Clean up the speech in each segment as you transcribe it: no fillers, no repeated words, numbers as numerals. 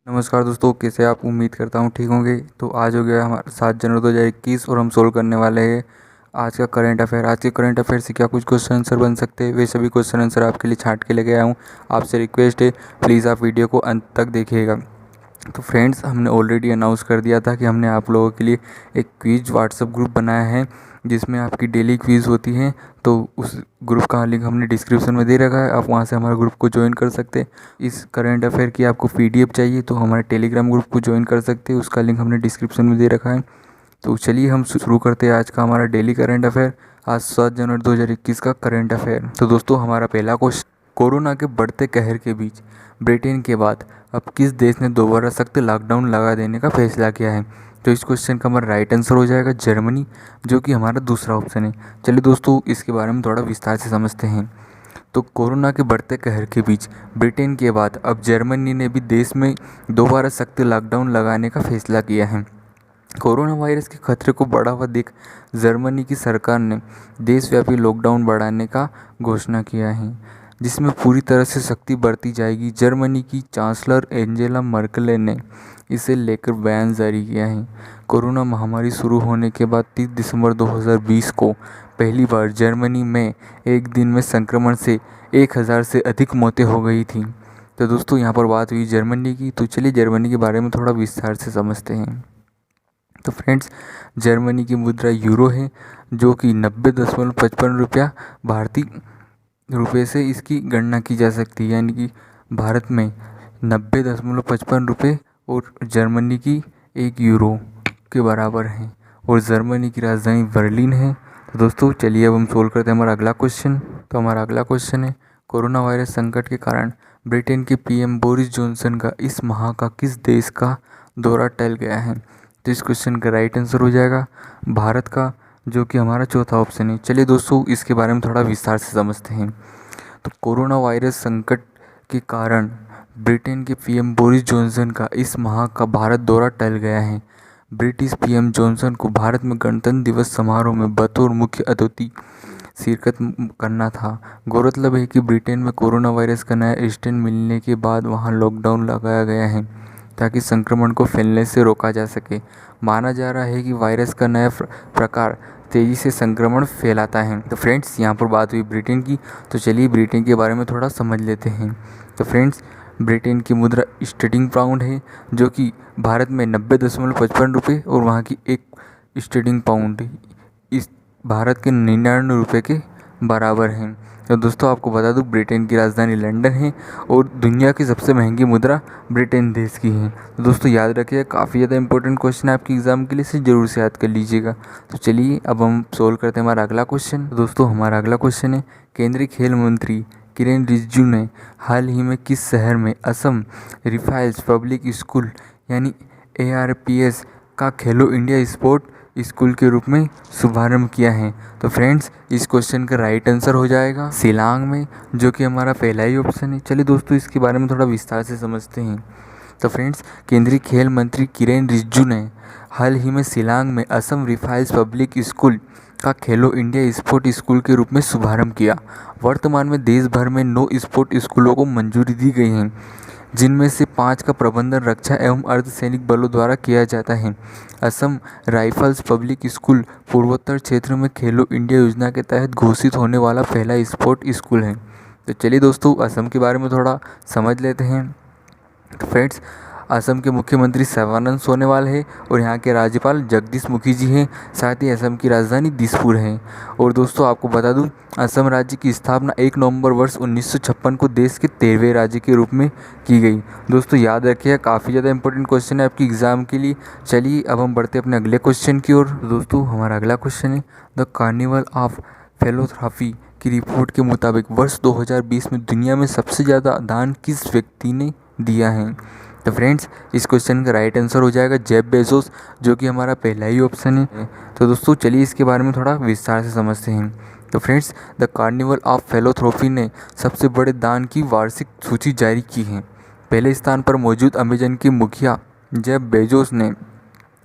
नमस्कार दोस्तों, कैसे आप? उम्मीद करता हूँ ठीक होंगे। तो आज हो गया हमारा 7 जनवरी 2021 और हम सोल्व करने वाले हैं आज का करंट अफेयर। आज के करंट अफेयर से क्या कुछ क्वेश्चन आंसर बन सकते हैं, वे सभी क्वेश्चन आंसर आपके लिए छांट के लेके आया हूँ। आपसे रिक्वेस्ट है, प्लीज़ आप वीडियो को अंत तक देखिएगा। तो फ्रेंड्स, हमने ऑलरेडी अनाउंस कर दिया था कि हमने आप लोगों के लिए एक क्विज व्हाट्सएप ग्रुप बनाया है जिसमें आपकी डेली क्विज होती हैं। तो उस ग्रुप का लिंक हमने डिस्क्रिप्शन में दे रखा है, आप वहां से हमारे ग्रुप को ज्वाइन कर सकते हैं। इस करंट अफेयर की आपको पीडीएफ चाहिए तो हमारे टेलीग्राम ग्रुप को ज्वाइन कर सकते हैं, उसका लिंक हमने डिस्क्रिप्शन में दे रखा है। तो चलिए हम शुरू करते हैं आज का हमारा डेली करंट अफेयर। आज 7 जनवरी 2021 का करंट अफेयर। तो दोस्तों, हमारा पहला क्वेश्चन, कोरोना के बढ़ते कहर के बीच ब्रिटेन के बाद अब किस देश ने दोबारा सख्त लॉकडाउन लगा देने का फैसला किया है? तो इस क्वेश्चन का हमारा राइट आंसर हो जाएगा जर्मनी, जो कि हमारा दूसरा ऑप्शन है। चलिए दोस्तों, इसके बारे में थोड़ा विस्तार से समझते हैं। तो कोरोना के बढ़ते कहर के बीच ब्रिटेन के बाद अब जर्मनी ने भी देश में दोबारा सख्त लॉकडाउन लगाने का फैसला किया है। कोरोना वायरस के खतरे को बढ़ावा देख जर्मनी की सरकार ने देशव्यापी लॉकडाउन बढ़ाने का घोषणा किया है, जिसमें पूरी तरह से सख्ती बरती जाएगी। जर्मनी की चांसलर एंजेला मर्केल ने इसे लेकर बयान जारी किया है। कोरोना महामारी शुरू होने के बाद 30 दिसंबर 2020 को पहली बार जर्मनी में एक दिन में संक्रमण से 1000 से अधिक मौतें हो गई थी। तो दोस्तों, यहाँ पर बात हुई जर्मनी की। तो चलिए जर्मनी के बारे में थोड़ा विस्तार से समझते हैं। तो फ्रेंड्स, जर्मनी की मुद्रा यूरो है, जो कि 90.55 रुपया भारतीय रुपये से इसकी गणना की जा सकती है। यानी कि भारत में 90.55 रुपये और जर्मनी की 1 यूरो के बराबर है, और जर्मनी की राजधानी बर्लिन है। तो दोस्तों, चलिए अब हम सोल्व करते हैं हमारा अगला क्वेश्चन। तो हमारा अगला क्वेश्चन है, कोरोना वायरस संकट के कारण ब्रिटेन के पीएम बोरिस जॉनसन का इस माह का किस देश का दौरा टल गया है? तो इस क्वेश्चन का राइट आंसर हो जाएगा भारत का, जो कि हमारा चौथा ऑप्शन है। चलिए दोस्तों, इसके बारे में थोड़ा विस्तार से समझते हैं। तो कोरोना वायरस संकट के कारण ब्रिटेन के पीएम बोरिस जॉनसन का इस माह का भारत दौरा टल गया है। ब्रिटिश पीएम जॉनसन को भारत में गणतंत्र दिवस समारोह में बतौर मुख्य अतिथि शिरकत करना था। गौरतलब है कि ब्रिटेन में कोरोना वायरस का नया स्ट्रेन मिलने के बाद वहां लॉकडाउन लगाया गया है ताकि संक्रमण को फैलने से रोका जा सके। माना जा रहा है कि वायरस का नया प्रकार तेज़ी से संक्रमण फैलाता है। तो फ्रेंड्स, यहाँ पर बात हुई ब्रिटेन की, तो चलिए ब्रिटेन के बारे में थोड़ा समझ लेते हैं। तो फ्रेंड्स, ब्रिटेन की मुद्रा स्टर्लिंग पाउंड है, जो कि भारत में 90.55 रुपये और वहाँ की 1 स्टर्लिंग पाउंड इस भारत के 99 रुपये के बराबर है। तो दोस्तों, आपको बता दूं, ब्रिटेन की राजधानी लंदन है और दुनिया की सबसे महंगी मुद्रा ब्रिटेन देश की है। तो दोस्तों, याद रखिए, काफ़ी ज़्यादा इंपॉर्टेंट क्वेश्चन है आपके एग्जाम के लिए, से ज़रूर से याद कर लीजिएगा। तो चलिए अब हम सोल्व करते हैं हमारा अगला क्वेश्चन। तो दोस्तों, हमारा अगला क्वेश्चन है, केंद्रीय खेल मंत्री किरेन रिजिजू ने हाल ही में किस शहर में असम राइफल्स पब्लिक स्कूल यानी ARPS का खेलो इंडिया स्पोर्ट स्कूल के रूप में शुभारंभ किया है? तो फ्रेंड्स, इस क्वेश्चन का राइट आंसर हो जाएगा शिलांग में, जो कि हमारा पहला ही ऑप्शन है। चलिए दोस्तों, इसके बारे में थोड़ा विस्तार से समझते हैं। तो फ्रेंड्स, केंद्रीय खेल मंत्री किरेन रिजिजू ने हाल ही में शिलांग में असम राइफल्स पब्लिक स्कूल का खेलो इंडिया स्पोर्ट स्कूल के रूप में शुभारंभ किया। वर्तमान में देश भर में 9 स्पोर्ट स्कूलों को मंजूरी दी गई है, जिनमें से 5 का प्रबंधन रक्षा एवं अर्धसैनिक बलों द्वारा किया जाता है। असम राइफल्स पब्लिक स्कूल पूर्वोत्तर क्षेत्र में खेलो इंडिया योजना के तहत घोषित होने वाला पहला स्पोर्ट स्कूल है। तो चलिए दोस्तों, असम के बारे में थोड़ा समझ लेते हैं। तो फ्रेंड्स, असम के मुख्यमंत्री सर्बानंद सोनोवाल है और यहाँ के राज्यपाल जगदीश मुखी जी हैं। साथ ही असम की राजधानी दिसपुर है। और दोस्तों, आपको बता दूं, असम राज्य की स्थापना 1 नवंबर वर्ष 1956 को देश के 13वें राज्य के रूप में की गई। दोस्तों, याद रखिए, काफ़ी ज़्यादा इंपॉर्टेंट क्वेश्चन है आपकी एग्ज़ाम के लिए। चलिए अब हम बढ़ते हैं अपने अगले क्वेश्चन की ओर। दोस्तों, हमारा अगला क्वेश्चन है, द कार्निवल ऑफ फिलैंथ्रोपी की रिपोर्ट के मुताबिक वर्ष 2020 में दुनिया में सबसे ज़्यादा दान किस व्यक्ति ने दिया है? तो फ्रेंड्स, इस क्वेश्चन का राइट आंसर हो जाएगा जेफ बेजोस, जो कि हमारा पहला ही ऑप्शन है। तो दोस्तों, चलिए इसके बारे में थोड़ा विस्तार से समझते हैं। तो friends, the carnival of philanthropy ने सबसे बड़े दान की वार्षिक सूची जारी की है। पहले स्थान पर मौजूद अमेजन के मुखिया जेफ बेजोस ने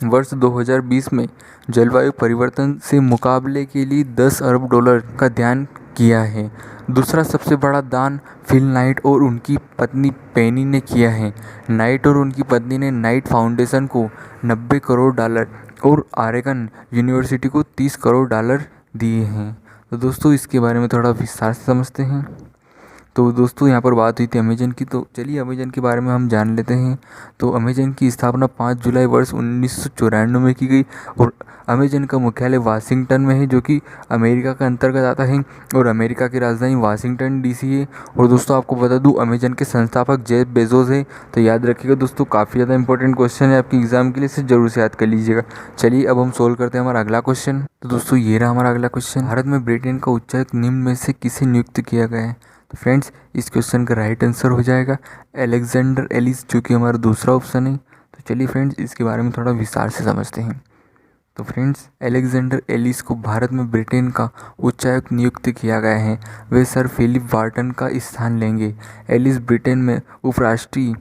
वर्ष 2020 में जलवायु परिवर्तन से मुकाबले के लिए $10 अरब का दान किया है। दूसरा सबसे बड़ा दान फिल नाइट और उनकी पत्नी पेनी ने किया है। नाइट और उनकी पत्नी ने नाइट फाउंडेशन को 90 करोड़ डॉलर और ऑरेगन यूनिवर्सिटी को 30 करोड़ डॉलर दिए हैं। तो दोस्तों इसके बारे में थोड़ा विस्तार से समझते हैं। तो दोस्तों यहाँ पर बात हुई थी अमेजन की, तो चलिए अमेजन के बारे में हम जान लेते हैं। तो अमेजन की स्थापना 5 जुलाई वर्ष 1994 में की गई और अमेजन का मुख्यालय वाशिंगटन में है, जो कि अमेरिका का अंतर्गत आता है और अमेरिका की राजधानी वाशिंगटन डीसी है। और दोस्तों आपको बता दूँ अमेजन के संस्थापक जेफ बेजोस है। तो याद रखिएगा दोस्तों, काफ़ी ज़्यादा इंपॉर्टेंट क्वेश्चन है आपके एग्जाम के लिए, इसे जरूर से याद कर लीजिएगा। चलिए अब हम सोल्व करते हैं हमारा अगला क्वेश्चन। तो दोस्तों ये रहा हमारा अगला क्वेश्चन। भारत में ब्रिटेन का उच्चायुक्त निम्न में से किसे नियुक्त किया गया है? तो फ्रेंड्स इस क्वेश्चन का राइट आंसर हो जाएगा अलेक्जेंडर एलिस, जो कि हमारा दूसरा ऑप्शन है। तो चलिए फ्रेंड्स इसके बारे में थोड़ा विस्तार से समझते हैं। तो फ्रेंड्स अलेक्जेंडर एलिस को भारत में ब्रिटेन का उच्चायुक्त नियुक्त किया गया है। वे सर फिलिप वार्टन का स्थान लेंगे। एलिस ब्रिटेन में उपराष्ट्रीय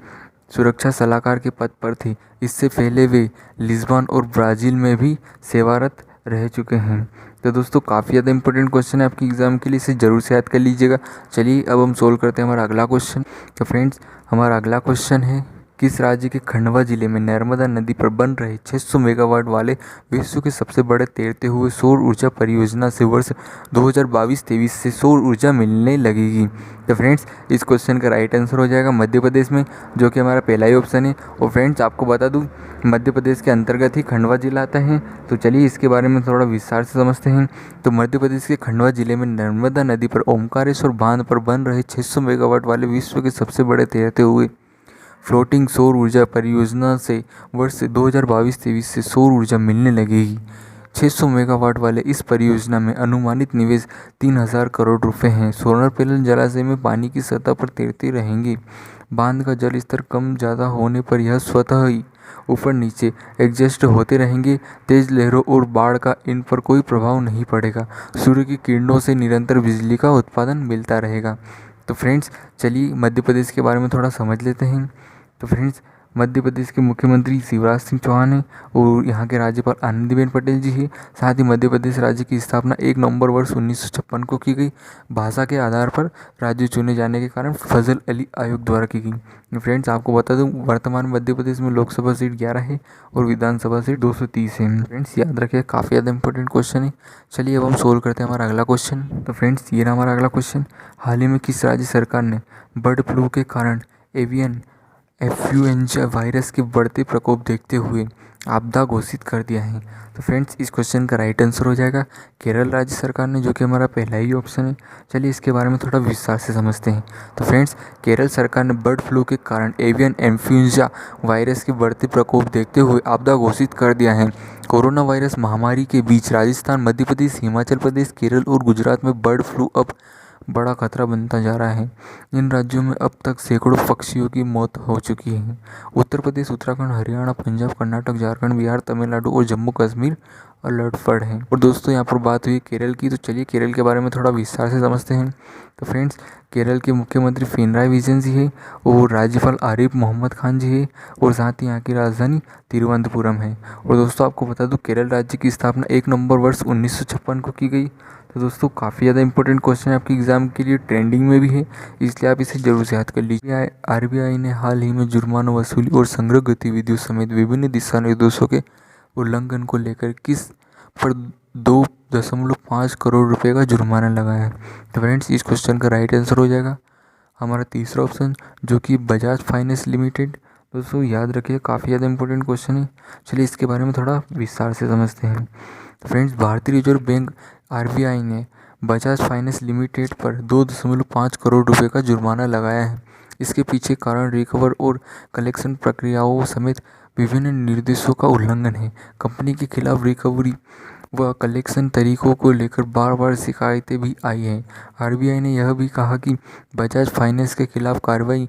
सुरक्षा सलाहकार के पद पर थे। इससे पहले वे लिस्बन और ब्राज़ील में भी सेवारत रह चुके हैं। तो दोस्तों काफ़ी ज़्यादा इंपॉर्टेंट क्वेश्चन है आपके एग्जाम के लिए, इसे जरूर से याद कर लीजिएगा। चलिए अब हम सोल्व करते हैं हमारा अगला क्वेश्चन। तो फ्रेंड्स हमारा अगला क्वेश्चन है, किस राज्य के खंडवा जिले में नर्मदा नदी पर बन रहे 600 मेगावाट वाले विश्व के सबसे बड़े तैरते हुए सौर ऊर्जा परियोजना से वर्ष 2022-23 से सौर ऊर्जा मिलने लगेगी? तो फ्रेंड्स इस क्वेश्चन का राइट आंसर हो जाएगा मध्य प्रदेश में, जो कि हमारा पहला ही ऑप्शन है। और फ्रेंड्स आपको बता दूं मध्य प्रदेश के अंतर्गत ही खंडवा जिला आता है। तो चलिए इसके बारे में थोड़ा विस्तार से समझते हैं। तो मध्य प्रदेश के खंडवा जिले में नर्मदा नदी पर ओमकारेश्वर बांध पर बन रहे 600 मेगावाट वाले विश्व के सबसे बड़े तैरते हुए फ्लोटिंग सौर ऊर्जा परियोजना से वर्ष 2022-23 से सौर ऊर्जा मिलने लगेगी। 600 मेगावाट वाले इस परियोजना में अनुमानित निवेश 3000 करोड़ रुपए हैं। सोलर पैनल जलाशय में पानी की सतह पर तैरते रहेंगे। बांध का जल स्तर कम ज़्यादा होने पर यह स्वतः ही ऊपर नीचे एडजस्ट होते रहेंगे। तेज लहरों और बाढ़ का इन पर कोई प्रभाव नहीं पड़ेगा। सूर्य की किरणों से निरंतर बिजली का उत्पादन मिलता रहेगा। तो फ्रेंड्स चलिए मध्य प्रदेश के बारे में थोड़ा समझ लेते हैं। तो फ्रेंड्स मध्य प्रदेश के मुख्यमंत्री शिवराज सिंह चौहान हैं और यहाँ के राज्यपाल आनंदीबेन पटेल जी हैं। साथ ही मध्य प्रदेश राज्य की स्थापना 1 नवंबर वर्ष 1956 को की गई। भाषा के आधार पर राज्य चुने जाने के कारण फजल अली आयोग द्वारा की गई। फ्रेंड्स आपको बता दूं वर्तमान मध्य प्रदेश में लोकसभा सीट 11 है और विधानसभा सीट 230 है। फ्रेंड्स याद रखिए काफ़ी ज़्यादा इंपॉर्टेंट क्वेश्चन है। चलिए अब हम सोल्व करते हैं हमारा अगला क्वेश्चन। तो फ्रेंड्स ये रहा हमारा अगला क्वेश्चन, हाल ही में किस राज्य सरकार ने बर्ड फ्लू के कारण एवियन इन्फ्लुएंजा वायरस के बढ़ते प्रकोप देखते हुए आपदा घोषित कर दिया है? तो फ्रेंड्स इस क्वेश्चन का राइट आंसर हो जाएगा केरल राज्य सरकार ने, जो कि हमारा पहला ही ऑप्शन है। चलिए इसके बारे में थोड़ा विस्तार से समझते हैं। तो फ्रेंड्स केरल सरकार ने बर्ड फ्लू के कारण एवियन इन्फ्लुएंजा वायरस के बढ़ते प्रकोप देखते हुए आपदा घोषित कर दिया है। कोरोना वायरस महामारी के बीच राजस्थान, मध्य प्रदेश, हिमाचल प्रदेश, केरल और गुजरात में बर्ड फ्लू अब बड़ा खतरा बनता जा रहा है। इन राज्यों में अब तक सैकड़ों पक्षियों की मौत हो चुकी है। उत्तर प्रदेश, उत्तराखंड, हरियाणा, पंजाब, कर्नाटक, झारखंड, बिहार, तमिलनाडु और जम्मू कश्मीर अलर्ट पर है। और दोस्तों यहाँ पर बात हुई केरल की, तो चलिए केरल के बारे में थोड़ा विस्तार से समझते हैं। तो फ्रेंड्स केरल के मुख्यमंत्री पिनराई विजयन जी है और राज्यपाल आरिफ मोहम्मद खान जी है और साथ ही यहाँ की राजधानी तिरुवनंतपुरम है। और दोस्तों आपको बता दूँ केरल राज्य की स्थापना 1 नवंबर वर्ष 1956 को की गई। तो दोस्तों काफ़ी ज़्यादा इंपॉर्टेंट क्वेश्चन है आपके एग्जाम के लिए, ट्रेंडिंग में भी है, इसलिए आप इसे जरूर से याद कर लीजिए। आरबीआई ने हाल ही में जुर्माना वसूली और संग्रह गतिविधियों समेत विभिन्न दिशा निर्देशों के उल्लंघन को लेकर किस पर 2.5 करोड़ रुपए का जुर्माना लगाया है? तो फ्रेंड्स इस क्वेश्चन का राइट आंसर हो जाएगा हमारा तीसरा ऑप्शन, जो कि बजाज फाइनेंस लिमिटेड। दोस्तों याद रखिए काफ़ी ज़्यादा इंपॉर्टेंट क्वेश्चन है। चलिए इसके बारे में थोड़ा विस्तार से समझते हैं। तो फ्रेंड्स भारतीय रिजर्व बैंक आरबीआई ने बजाज फाइनेंस लिमिटेड पर 2.5 करोड़ रुपए का जुर्माना लगाया है। इसके पीछे कारण रिकवर और कलेक्शन प्रक्रियाओं समेत विभिन्न निर्देशों का उल्लंघन है। कंपनी के खिलाफ रिकवरी व कलेक्शन तरीकों को लेकर बार बार शिकायतें भी आई हैं। आरबीआई ने यह भी कहा कि बजाज फाइनेंस के खिलाफ कार्रवाई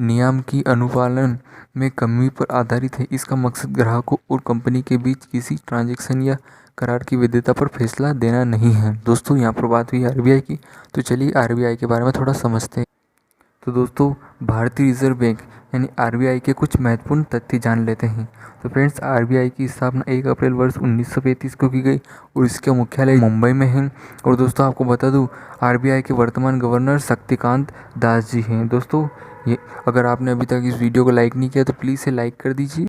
नियम की अनुपालन में कमी पर आधारित है। इसका मकसद ग्राहकों और कंपनी के बीच किसी ट्रांजैक्शन या करार की वैधता पर फैसला देना नहीं है। दोस्तों यहाँ पर बात हुई आरबीआई की, तो चलिए आरबीआई के बारे में थोड़ा समझते हैं। तो दोस्तों भारतीय रिजर्व बैंक यानी आरबीआई के कुछ महत्वपूर्ण तथ्य जान लेते हैं। तो फ्रेंड्स, आरबीआई की स्थापना 1 अप्रैल वर्ष 1935 को की गई और इसका मुख्यालय मुंबई में है। और दोस्तों आपको बता दूं, आरबीआई के वर्तमान गवर्नर शक्तिकांत दास जी हैं। दोस्तों ये अगर आपने अभी तक इस वीडियो को लाइक नहीं किया तो प्लीज़ से लाइक कर दीजिए।